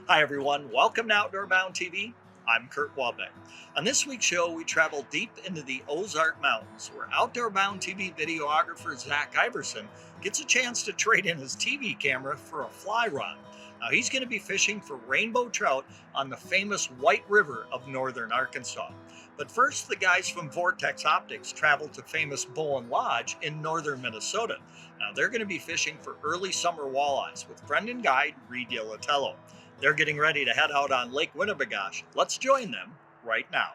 Hi, everyone. Welcome to Outdoor Bound TV. I'm Kurt Wabeck. On this week's show, we travel deep into the Ozark Mountains, where Outdoor Bound TV videographer Zach Iverson gets a chance to trade in his TV camera for a fly rod. Now, he's going to be fishing for rainbow trout on the famous White River of northern Arkansas. But first, the guys from Vortex Optics traveled to famous Bowen Lodge in northern Minnesota. Now, they're going to be fishing for early summer walleyes with friend and guide Reed Ylitalo. They're getting ready to head out on Lake Winnibigoshish. Let's join them right now.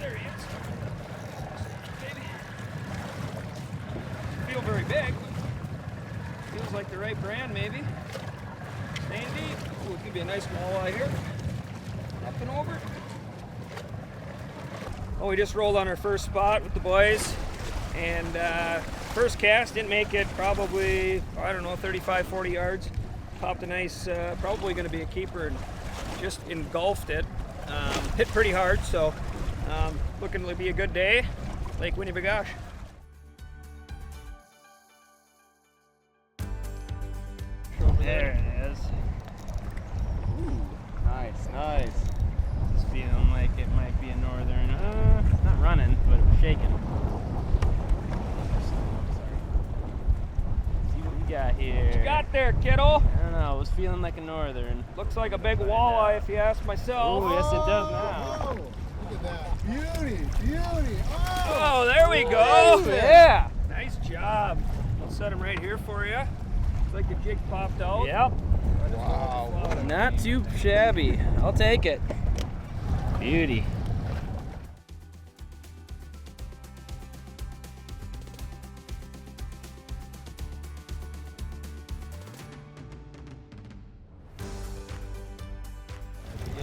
There he is. Baby. Feel very big. Feels like the right brand, maybe. Staying deep. Ooh, it could be a nice walleye here. Up and over. Oh, we just rolled on our first spot with the boys. And first cast, didn't make it probably, I don't know, 35, 40 yards. Popped a nice, probably going to be a keeper, and just engulfed it. Hit pretty hard, so looking to be a good day. Lake Winnibigoshish. There it is. Ooh, nice, nice. It's feeling like it might be a northern. Not running, but it was shaking. See what we got here. What you got there, kiddo? I don't know. It was feeling like a northern. Looks like a big walleye, if you ask myself. Oh, yes, it does now. Oh, look at that. Beauty, beauty. Oh, there we go. Yeah. Nice job. I'll set him right here for you. Looks like the jig popped out. Yep. Wow. Not too shabby. I'll take it. Beauty.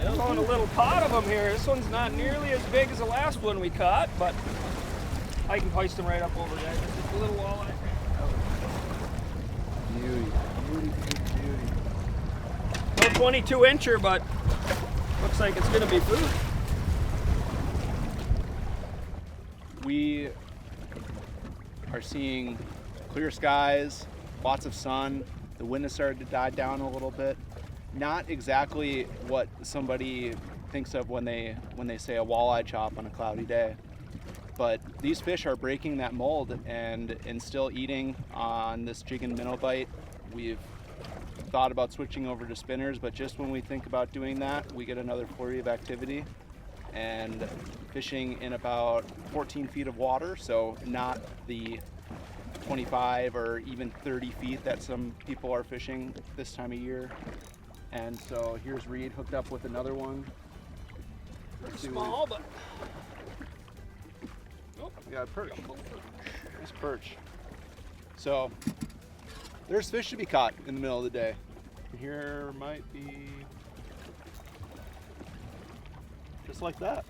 I'm on a little pot of them here. This one's not nearly as big as the last one we caught, but I can hoist them right up over there. Just a little walleye. Beauty, beauty, beauty. No 22-incher, but looks like it's going to be food. We are seeing clear skies, lots of sun. The wind has started to die down a little bit. Not exactly what somebody thinks of when they say a walleye chop on a cloudy day. But these fish are breaking that mold and still eating on this jig and minnow bite. We've thought about switching over to spinners, but just when we think about doing that, we get another flurry of activity and fishing in about 14 feet of water, so not the 25 or even 30 feet that some people are fishing this time of year. And so here's Reed hooked up with another one. Pretty small, but We got a perch. Nice perch. So there's fish to be caught in the middle of the day. Here might be just like that.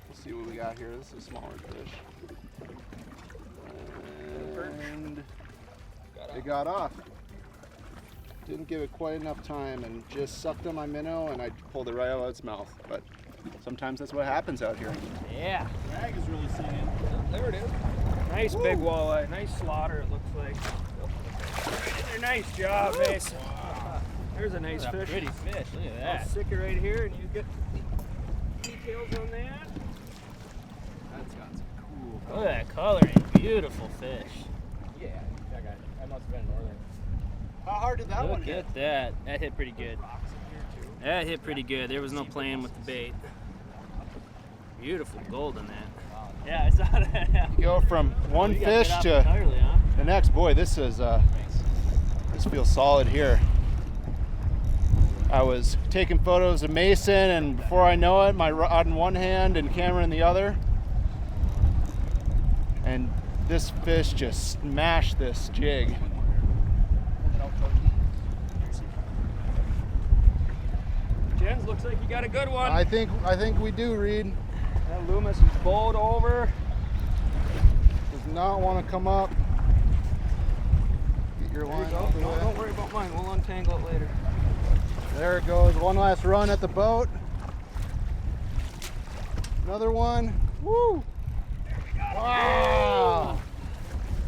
We'll see what we got here. This is a smaller fish. And it got off. Didn't give it quite enough time and just sucked on my minnow, and I pulled it right out of its mouth. But sometimes that's what happens out here. yeah. Drag is really singing. There it is. Nice big walleye. Nice slaughter, it looks like. Right in there. Nice job, Mace. There's a nice fish. Pretty fish, look at I'll that. stick it right here and you get details on that. That's got some cool Look at that coloring, beautiful fish. Yeah, that must have been northern. How hard did that one Look hit? at that. That hit pretty good. Rocks in here too. That hit pretty good. There was no playing with the bait. Beautiful gold in that. Yeah, I saw that. You go from one You gotta fish get off to entirely, huh? the next. Boy, this is this feels solid here. I was taking photos of Mason, and before I know it, my rod in one hand and camera in the other, and this fish just smashed this jig. Loomis, looks like you got a good one. I think we do, Reed. That Loomis is bowled over. Does not want to come up. Get your There you line go. out the No, way. don't worry about mine. We'll untangle it later. There it goes. One last run at the boat. Another one. Woo! Wow!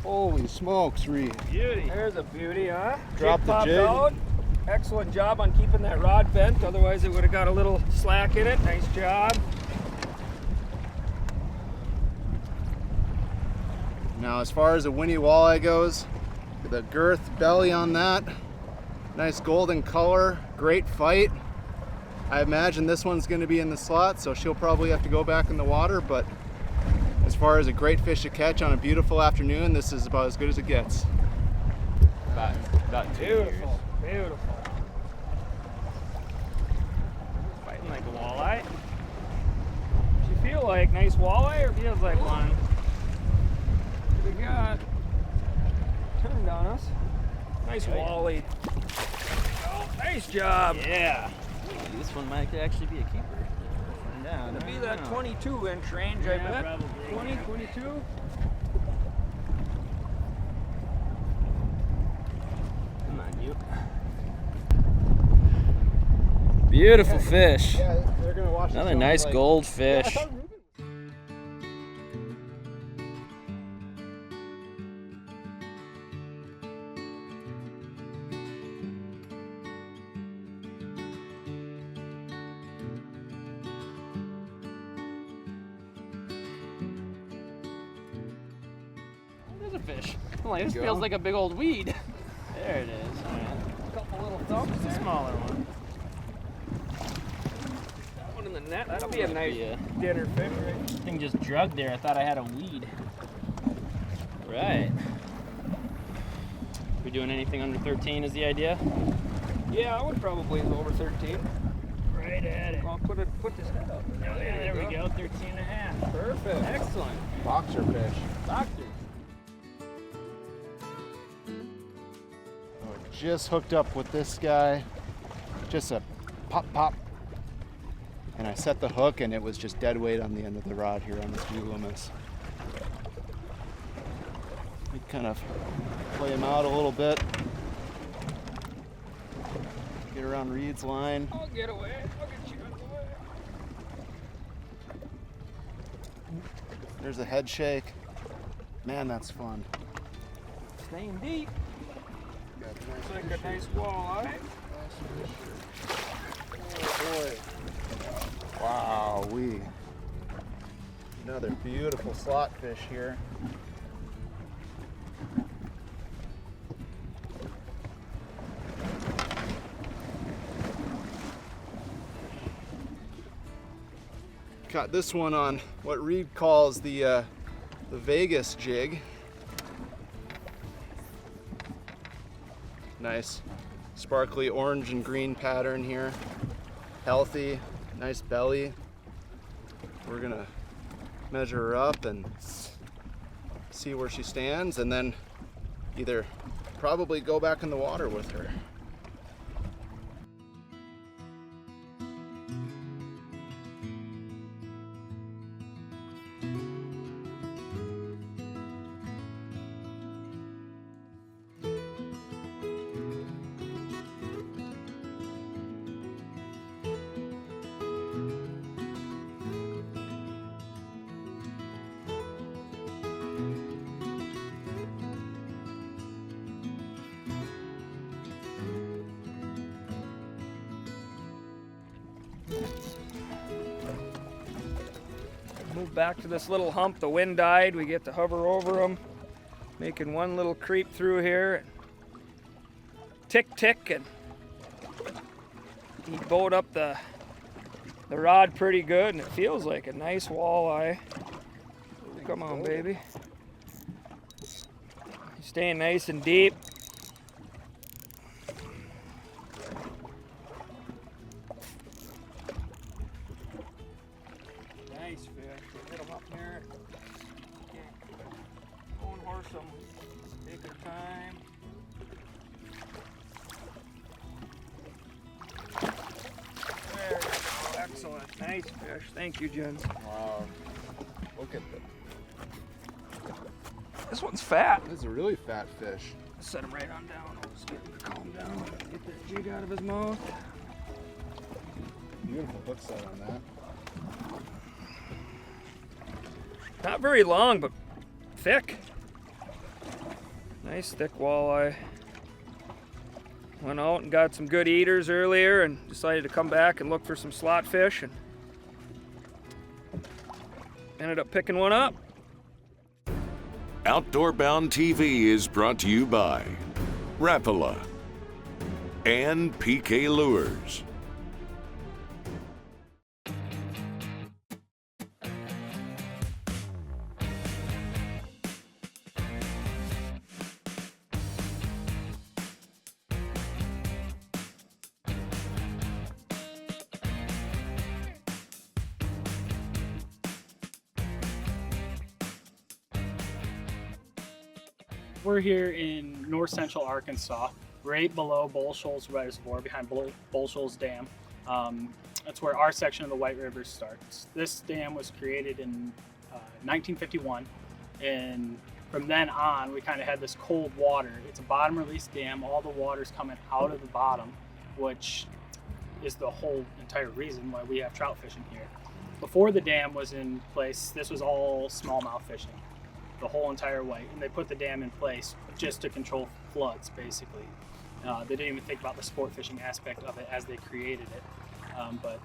Holy smokes, Reed. Beauty. There's a beauty, huh? Drop Jig the popped jig. out. Excellent job on keeping that rod bent. Otherwise, it would have got a little slack in it. Nice job. Now, as far as a Winnie walleye goes, the girth belly on that, nice golden color, great fight. I imagine this one's going to be in the slot, so she'll probably have to go back in the water, but as far as a great fish to catch on a beautiful afternoon, this is about as good as it gets. About 2 years. Beautiful. Beautiful. Fighting like a walleye. Does she feel like nice walleye or feels like one? What we got? Turned on us. Nice walleye. Oh, nice job. Yeah. This one might actually be a keeper. Down. It'll be that 22-inch range, I bet. Probably. 20, 22. Come on, you. Beautiful fish. Yeah, they're going to wash this Another out, nice like- goldfish. There's a fish. Like, this feels like a big old weed. There it is. A couple little thumps. It's a smaller one. That one in the net. That'll be a Might nice be a- dinner fish, right? This thing just drug there. I thought I had a weed. Right. We doing anything under 13 is the idea? Yeah, I would probably go over 13. Right at it. I'll put this head up. Oh, yeah, there we go. 13 and a half. Perfect. Excellent. Boxer fish. Doctor. Just hooked up with this guy. Just a pop, pop. And I set the hook and it was just dead weight on the end of the rod here on this Loomis. We kind of play him out a little bit. Get around Reed's line. I'll get away. I'll get you out of the way. There's a head shake. Man, that's fun. Staying deep. Looks like a nice walleye. Oh boy. Wow, another beautiful slot fish here. Caught this one on what Reed calls the Vegas jig. Nice sparkly orange and green pattern here. Healthy, nice belly. We're gonna measure her up and see where she stands and then either probably go back in the water with her. Move back to this little hump. The wind died. We get to hover over them, making one little creep through here. Tick, tick, and he bowed up the rod pretty good, and it feels like a nice walleye. Come on, baby. He's staying nice and deep. Nice fish. We'll get him up here. Don't horse him. Take your time. There Nice fish. Thank you, Jen. Wow. Look at that. This one's fat. This is a really fat fish. Set him right on down. I'll just get him to calm down. Get that jig out of his mouth. Beautiful hook set on that. Not very long, but thick. Nice thick walleye. Went out and got some good eaters earlier and decided to come back and look for some slot fish and ended up picking one up. Outdoor Bound TV is brought to you by Rapala and PK Lures. We're here in north central Arkansas, right below Bull Shoals Reservoir, behind Bull Shoals Dam. That's where our section of the White River starts. This dam was created in 1951, and from then on we kind of had this cold water. It's a bottom release dam. All the water's coming out of the bottom, which is the whole entire reason why we have trout fishing here. Before the dam was in place, this was all smallmouth fishing the whole entire way, and they put the dam in place just to control floods, basically. They didn't even think about the sport fishing aspect of it as they created it, but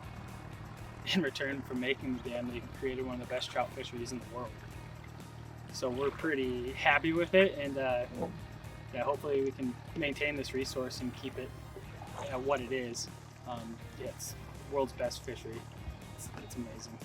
in return for making the dam, they created one of the best trout fisheries in the world. So we're pretty happy with it, and yeah, hopefully we can maintain this resource and keep it at what it is. Yeah, it's the world's best fishery. It's amazing.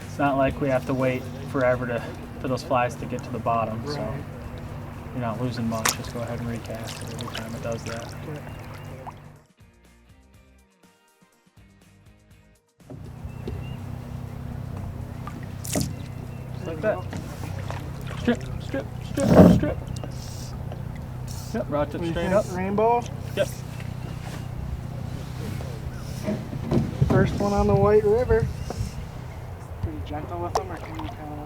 It's not like we have to wait forever for those flies to get to the bottom, so you're not losing much. Just go ahead and recast it every time it does that. Just like that. Strip, strip, strip, strip. Yep, brought it straight up. Rainbow. Yep. First one on the White River. Pretty gentle with them, or can you kind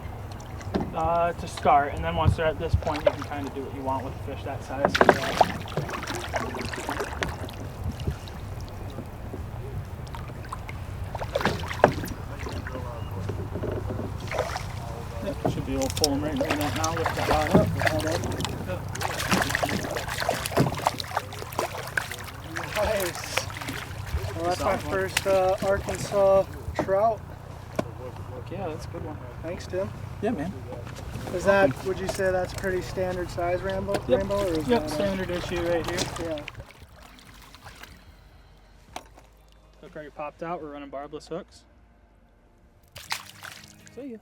of? To start, and then once they're at this point, you can kind of do what you want with a fish that size. Yep, should be able to pull them right in that now. Lift the rod up. Nice. Well, that's my first Arkansas trout. Yeah, that's a good one. Thanks, Tim. Yeah, man. Is that, would you say that's pretty standard size rainbow? Yep. Rainbow, or is Yep, that standard issue right here. Yeah. Hook already popped out. We're running barbless hooks. See ya.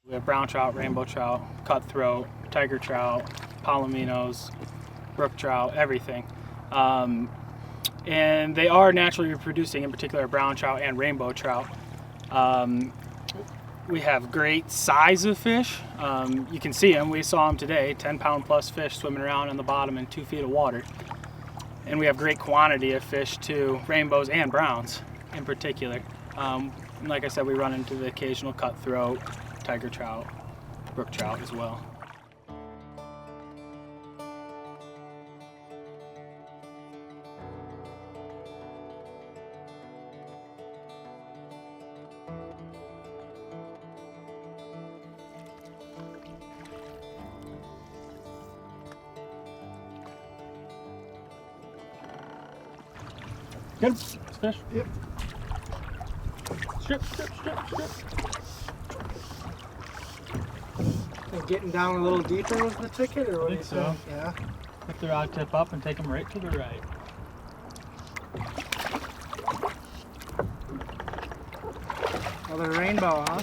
We have brown trout, rainbow trout, cutthroat, tiger trout, palominos, brook trout, everything. And they are naturally reproducing, in particular brown trout and rainbow trout. We have great size of fish. You can see them, we saw them today, 10-pound plus fish swimming around on the bottom in 2 feet of water. And we have great quantity of fish too, rainbows and browns in particular. And like I said, we run into the occasional cutthroat, tiger trout, brook trout as well. Good. Fish. Yep. Strip, strip, strip, strip. And getting down a little deeper with the ticket, or what do you think so. think? Yeah. Pick the rod tip up and take them right to the right. Another rainbow, huh?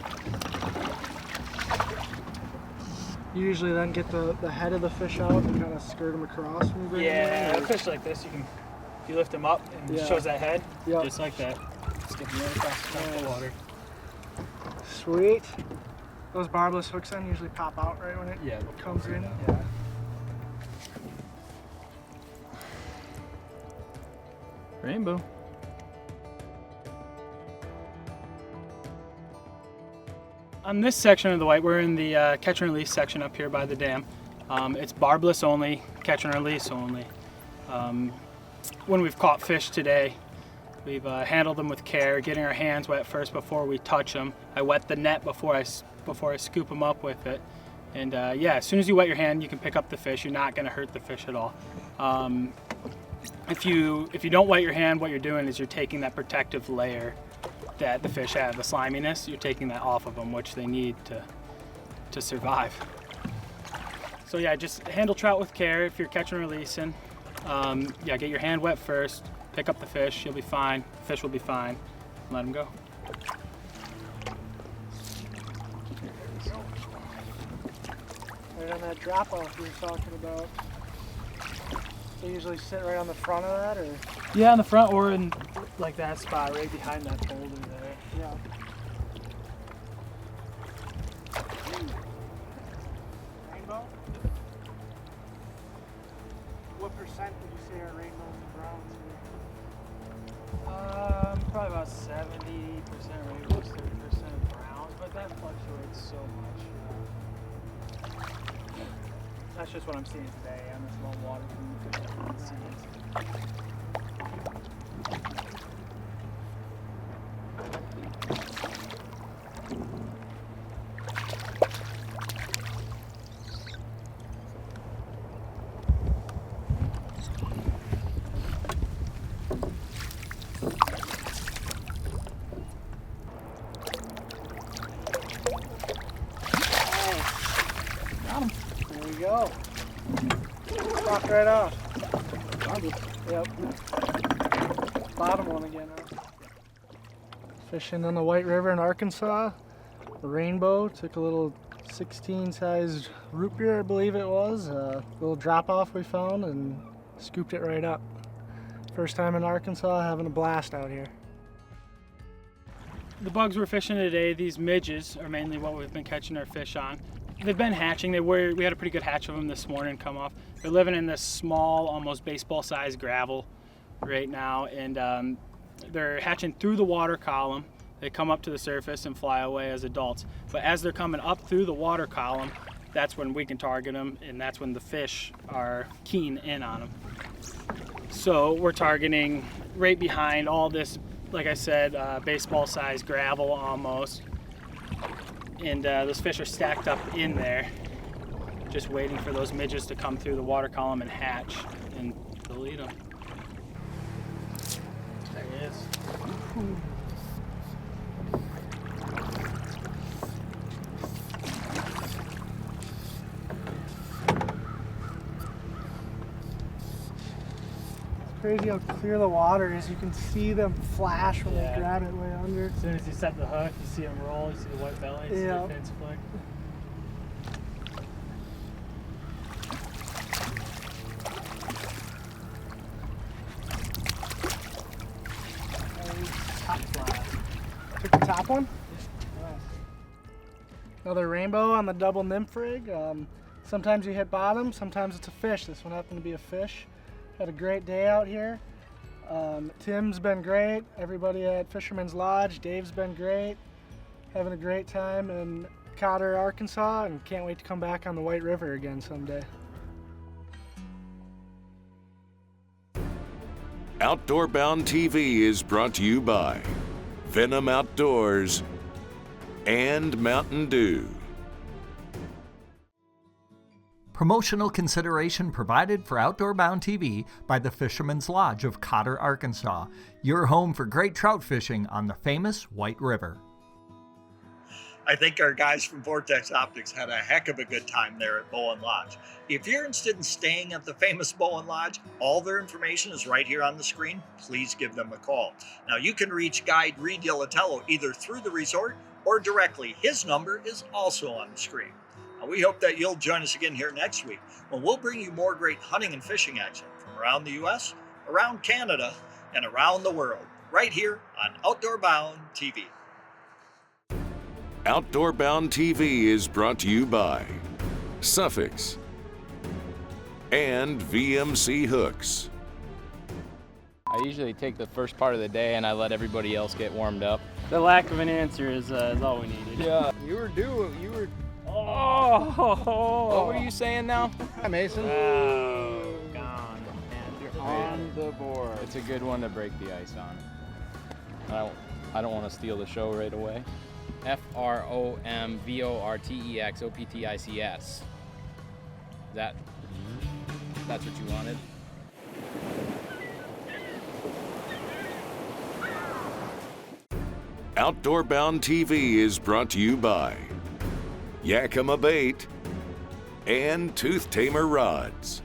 You usually then get the head of the fish out and kind of skirt them across when you bring Yeah, them a fish like this, if you lift them up and it shows that head, Yep. just like that. Skip them right across the top of the water. Sweet. Those barbless hooks then usually pop out right when it comes in. Yeah. Rainbow. On this section of the white, we're in the catch and release section up here by the dam. It's barbless only, catch and release only. When we've caught fish today, we've handled them with care, getting our hands wet first before we touch them. I wet the net before I scoop them up with it. And yeah, as soon as you wet your hand, you can pick up the fish. You're not going to hurt the fish at all. If you don't wet your hand, what you're doing is you're taking that protective layer that the fish have, the sliminess, you're taking that off of them, which they need to survive. So yeah, just handle trout with care if you're catching and releasing. Yeah, get your hand wet first, pick up the fish, you'll be fine, the fish will be fine, let them go. Right on that drop off you were talking about. They usually sit right on the front of that, or? Yeah, in the front or in like that spot right behind that boulder there. Yeah. Rainbow? What percent would you say are rainbows and browns? Probably about 70% rainbows, 30% browns, but that fluctuates so much. That's just what I'm seeing today on this low water from the seas. There we go. Popped right off. Yep. Bottom one again, huh? Fishing on the White River in Arkansas. The rainbow. Took a little 16 size root beer, I believe it was. A little drop off we found and scooped it right up. First time in Arkansas, having a blast out here. The bugs we're fishing today, these midges, are mainly what we've been catching our fish on. They've been hatching. We had a pretty good hatch of them this morning come off. They're living in this small, almost baseball-sized gravel right now, and they're hatching through the water column. They come up to the surface and fly away as adults. But as they're coming up through the water column, that's when we can target them, and that's when the fish are keen in on them. So we're targeting right behind all this, like I said, baseball-sized gravel almost. And those fish are stacked up in there, just waiting for those midges to come through the water column and hatch, and they'll eat them. There he is. Crazy how clear the water is. You can see them flash when they grab it way under. As soon as you set the hook, you see them roll, you see the white belly, you see the fins flick. Top fly. Took the top one? Nice. Another rainbow on the double nymph rig. Sometimes you hit bottom, sometimes it's a fish. This one happened to be a fish. Had a great day out here. Tim's been great. Everybody at Fisherman's Lodge. Dave's been great. Having a great time in Cotter, Arkansas, and can't wait to come back on the White River again someday. Outdoor Bound TV is brought to you by Venom Outdoors and Mountain Dew. Promotional consideration provided for Outdoor Bound TV by the Fisherman's Lodge of Cotter, Arkansas, your home for great trout fishing on the famous White River. I think our guys from Vortex Optics had a heck of a good time there at Bowen Lodge. If you're interested in staying at the famous Bowen Lodge, all their information is right here on the screen. Please give them a call. Now, you can reach guide Reed Ylitalo either through the resort or directly. His number is also on the screen. Now, we hope that you'll join us again here next week when we'll bring you more great hunting and fishing action from around the U.S., around Canada, and around the world, right here on Outdoor Bound TV. Outdoor Bound TV is brought to you by Suffix and VMC Hooks. I usually take the first part of the day and I let everybody else get warmed up. The lack of an answer is all we needed. Yeah. You were. Oh! What were you saying now? Hi, Mason. Oh, gone. You're on the board. It's a good one to break the ice on. I don't want to steal the show right away. FROMVORTEXOPTICS. That's what you wanted? Outdoor Bound TV is brought to you by Yakima Bait and Tooth Tamer Rods.